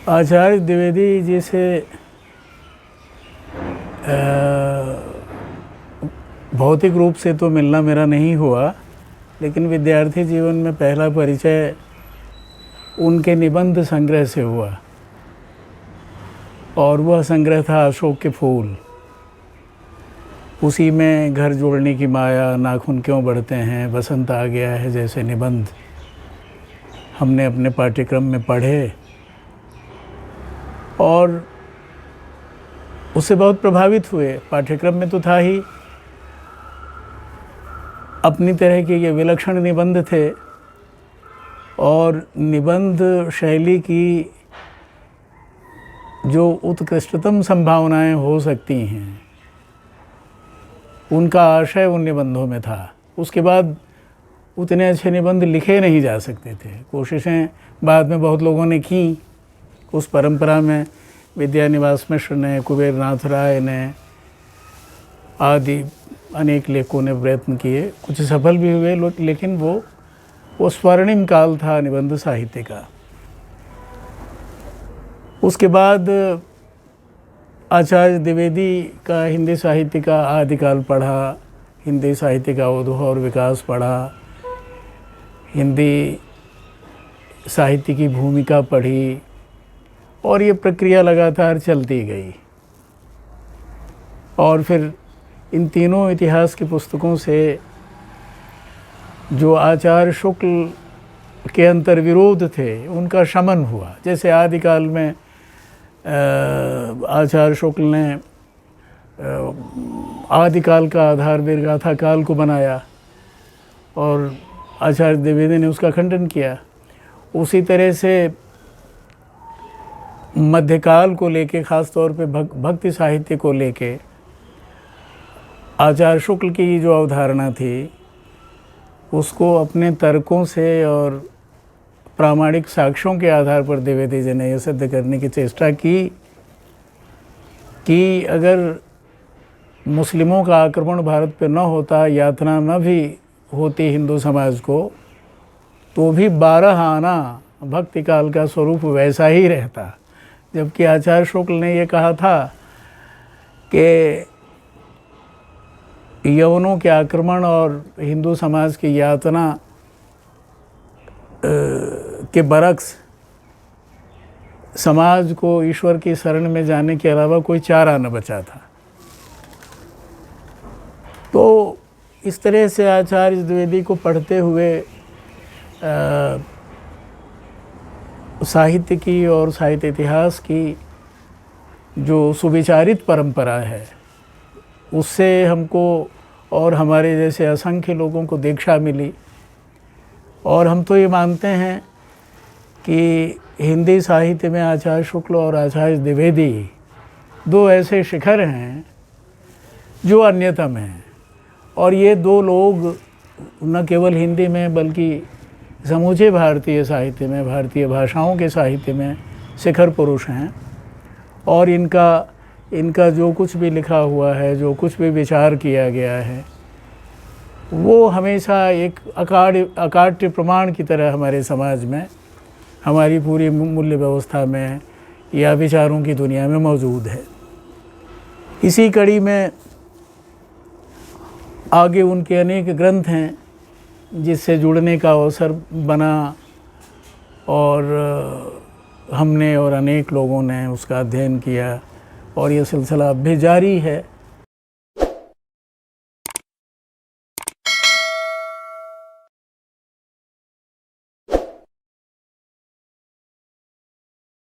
आचार्य द्विवेदी जी से भौतिक रूप से तो मिलना मेरा नहीं हुआ, लेकिन विद्यार्थी जीवन में पहला परिचय उनके निबंध संग्रह से हुआ और वह संग्रह था अशोक के फूल। उसी में घर जोड़ने की माया, नाखून क्यों बढ़ते हैं, बसंत आ गया है जैसे निबंध हमने अपने पाठ्यक्रम में पढ़े और उससे बहुत प्रभावित हुए। पाठ्यक्रम में तो था ही, अपनी तरह के ये विलक्षण निबंध थे और निबंध शैली की जो उत्कृष्टतम संभावनाएं हो सकती हैं उनका आशय उन निबंधों में था। उसके बाद उतने अच्छे निबंध लिखे नहीं जा सकते थे। कोशिशें बाद में बहुत लोगों ने की उस परंपरा में, विद्यानिवास मिश्र ने, कुबेर नाथ राय ने आदि अनेक लेखकों ने प्रयत्न किए, कुछ सफल भी हुए, लेकिन वो स्वर्णिम काल था निबंध साहित्य का। उसके बाद आचार्य द्विवेदी का हिंदी साहित्य का आदिकाल पढ़ा, हिंदी साहित्य का उद्भव और विकास पढ़ा, हिंदी साहित्य की भूमिका पढ़ी और ये प्रक्रिया लगातार चलती गई। और फिर इन तीनों इतिहास की पुस्तकों से जो आचार्य शुक्ल के अंतर्विरोध थे उनका शमन हुआ। जैसे आदिकाल में आचार्य शुक्ल ने आदिकाल का आधार वीरगाथा काल को बनाया और आचार्य द्विवेदी ने उसका खंडन किया। उसी तरह से मध्यकाल को लेके, ख़ास तौर पे भक्ति साहित्य को लेके आचार्य शुक्ल की जो अवधारणा थी उसको अपने तर्कों से और प्रामाणिक साक्ष्यों के आधार पर द्विवेदी जी ने यह सिद्ध करने की चेष्टा की कि अगर मुस्लिमों का आक्रमण भारत पे न होता, यातना न भी होती हिंदू समाज को, तो भी 12 आना भक्ति काल का स्वरूप वैसा ही रहता। जबकि आचार्य शुक्ल ने ये कहा था कि यवनों के आक्रमण और हिंदू समाज की यातना के बरक्स समाज को ईश्वर की शरण में जाने के अलावा कोई चारा न बचा था। तो इस तरह से आचार्य द्विवेदी को पढ़ते हुए साहित्य की और साहित्य इतिहास की जो सुविचारित परंपरा है उससे हमको और हमारे जैसे असंख्य लोगों को दीक्षा मिली। और हम तो ये मानते हैं कि हिंदी साहित्य में आचार्य शुक्ल और आचार्य द्विवेदी दो ऐसे शिखर हैं जो अन्यतम हैं। और ये दो लोग न केवल हिंदी में बल्कि समूचे भारतीय साहित्य में, भारतीय भाषाओं के साहित्य में शिखर पुरुष हैं। और इनका जो कुछ भी लिखा हुआ है, जो कुछ भी विचार किया गया है, वो हमेशा एक अकाट्य प्रमाण की तरह हमारे समाज में, हमारी पूरी मूल्य व्यवस्था में या विचारों की दुनिया में मौजूद है। इसी कड़ी में आगे उनके अनेक ग्रंथ हैं जिससे जुड़ने का अवसर बना और हमने और अनेक लोगों ने उसका अध्ययन किया और ये सिलसिला अब भी जारी है।